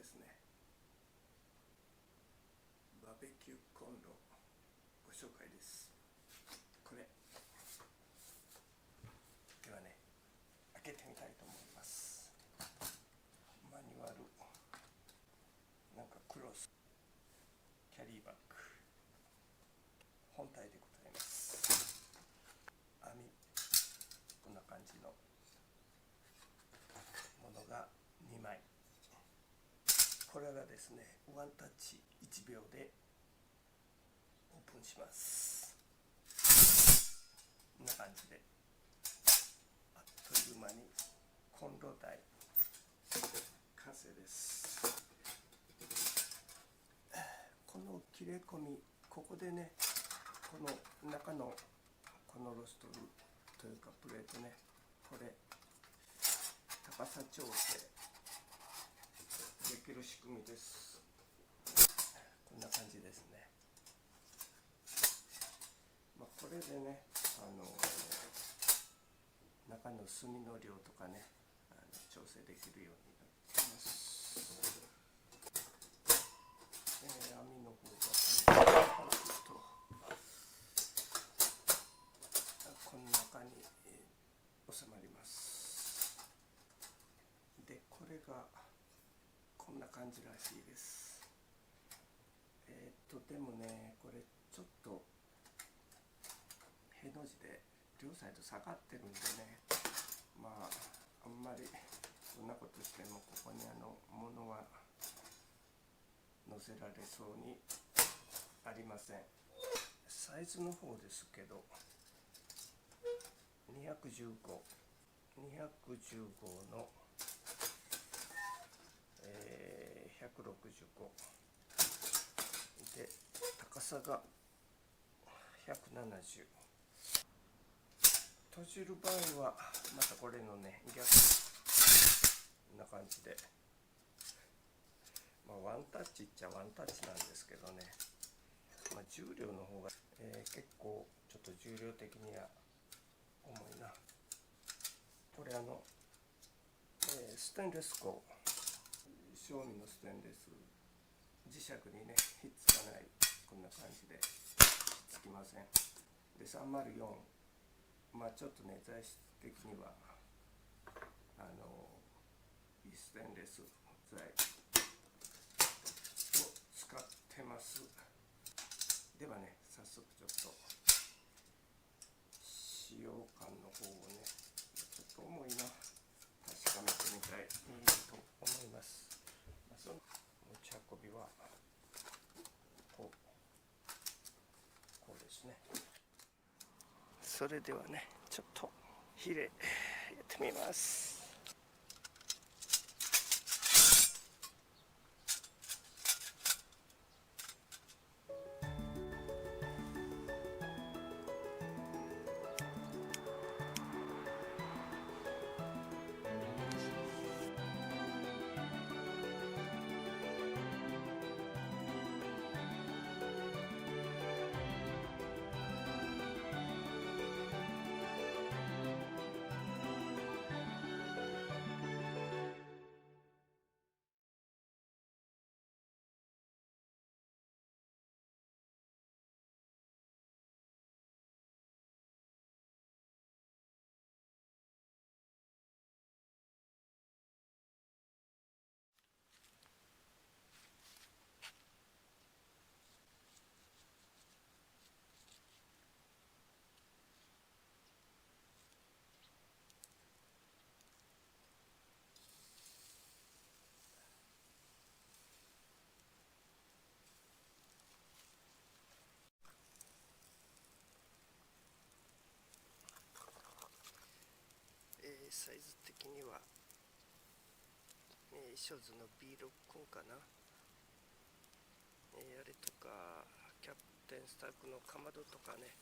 ですね、バーベキューコンロご紹介です。これではね、開けてみたいと思います。マニュアル、なんかクロス、キャリーバッグ、本体でございます。網、こんな感じのものが2枚。これがですね、ワンタッチ1秒でオープンします。こんな感じであっという間にコンロ台完成です。この切れ込み、ここでね、この中のこのロストルというかプレートね、これ高さ調整できる仕組みです。こんな感じですね。これでね、中の炭の量とかね、調整できるようになっています。網の方がこの中に収まります。で、これがこんな感じらしいです。でもね、これちょっとへの字で両サイド下がってるんでね、あんまりそんなことしてもここに物は乗せられそうにありません。サイズの方ですけど、215の、165で、高さが170。閉じる場合はまたこれのね、逆な感じで、ワンタッチっちゃワンタッチなんですけどね、重量の方が、結構ちょっと重量的には重いな。これステンレス鋼、正味のステンレス、磁石にねひっつかない、こんな感じでひっつきません。で304、ちょっとね材質的にはいいステンレス材を使ってます。ではね、早速ちょっと使用感の方をね、ちょっと重いな、確かめてみたいと思います。その持ち運びはこうですね。それではね、ちょっと火でやってみます。サイズ的には、ショーズの B6 かな、あれとかキャプテンスタックのかまどとかね、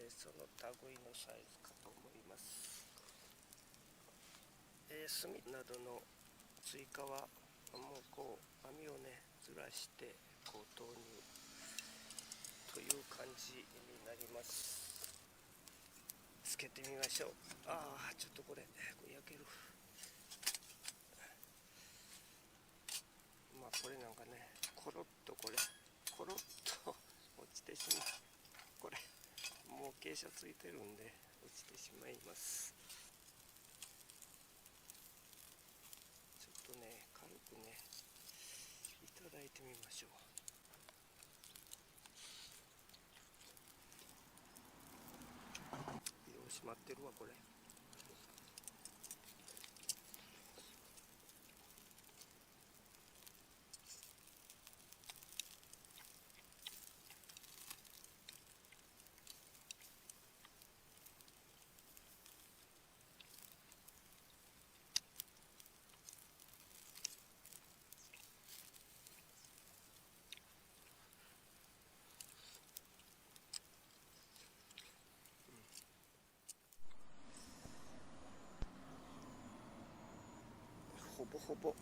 その類のサイズかと思います。炭などの追加はもう網をねずらして投入という感じになります。つけてみましょう。ちょっとこれ焼ける。これなんかね、コロッと落ちてしまう。これもう傾斜ついてるんで落ちてしまいます。ちょっとね、軽くねいただいてみましょう。よう閉まってるわこれ。ほぼほぼ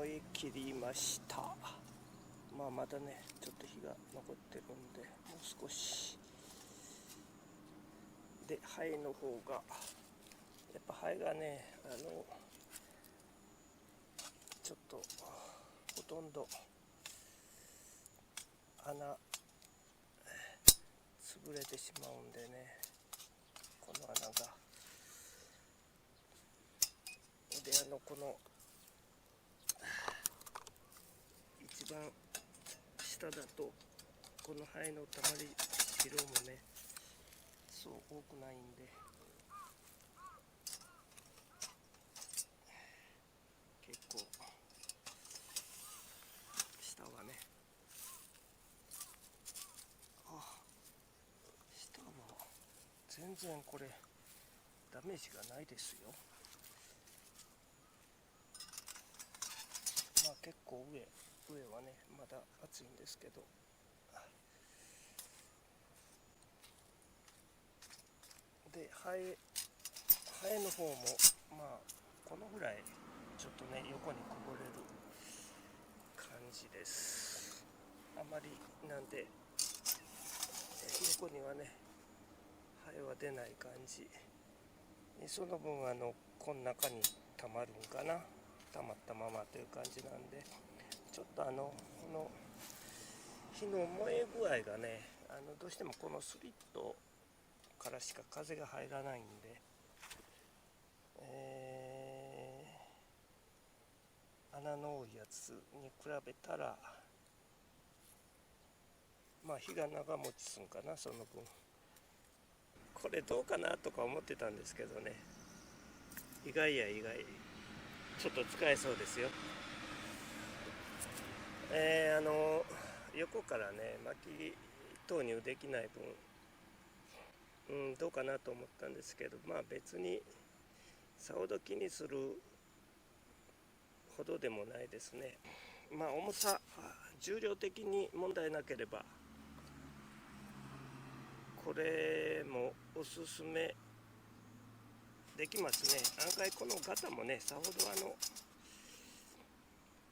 燃え切りました。まあまだねちょっと火が残ってるんで、もう少しで、灰の方がやっぱ灰がねちょっとほとんど穴潰れてしまうんでね、この穴がで、この一番下だとこの灰のたまり量もねそう多くないんで、結構下はね、下は全然これダメージがないですよ。まあ結構上はねまだ熱いんですけど、でハエの方もまあこのぐらいちょっとね横にこぼれる感じです。あまりなんで横にはねハエは出ない感じ。その分この中に溜まるんかな、溜まったままという感じなんで、ちょっとこの火の燃え具合がねどうしてもこのスリットからしか風が入らないんで、穴の多いやつに比べたらまあ火が長持ちするんかな、その分。これどうかなとか思ってたんですけどね、意外や意外、ちょっと使えそうですよ。横からね薪投入できない分、どうかなと思ったんですけど、まあ別にさほど気にするほどでもないですね。まあ重さ重量的に問題なければこれもおすすめできますね。案外このガタもねさほど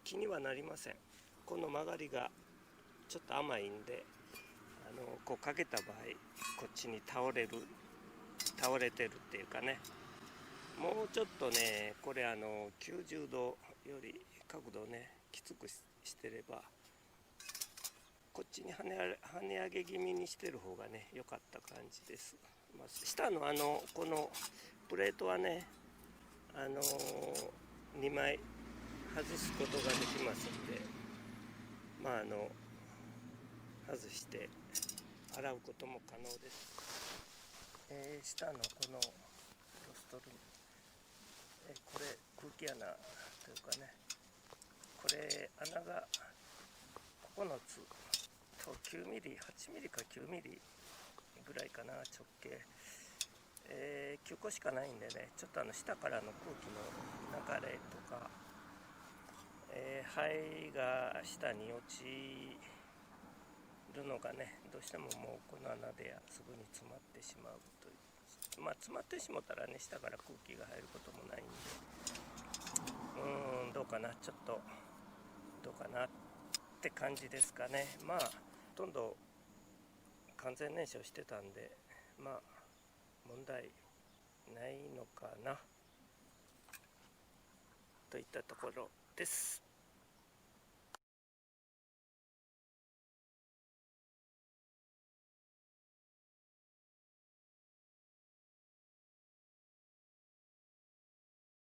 気にはなりません。この曲がりがちょっと甘いんで、こうかけた場合こっちに倒れてるっていうかね、もうちょっとねこれ90度より角度をねきつくしてればこっちに跳ね上げ気味にしてる方がね良かった感じです。まあ、下のこのプレートはね2枚外すことができますんで、まあ外して洗うことも可能です。下のこのロストル、これ空気穴というかね、これ穴が9つと9ミリ、8ミリか9ミリぐらいかな、直径、9個しかないんでね、ちょっと下からの空気の流れとか、灰が下に落ちるのがねどうしてももうこの穴ですぐに詰まってしまうという、まあ詰まってしまったらね下から空気が入ることもないんで、どうかな、ちょっとどうかなって感じですかね。まあほとんど完全燃焼してたんで、まあ問題ないのかなといったところです。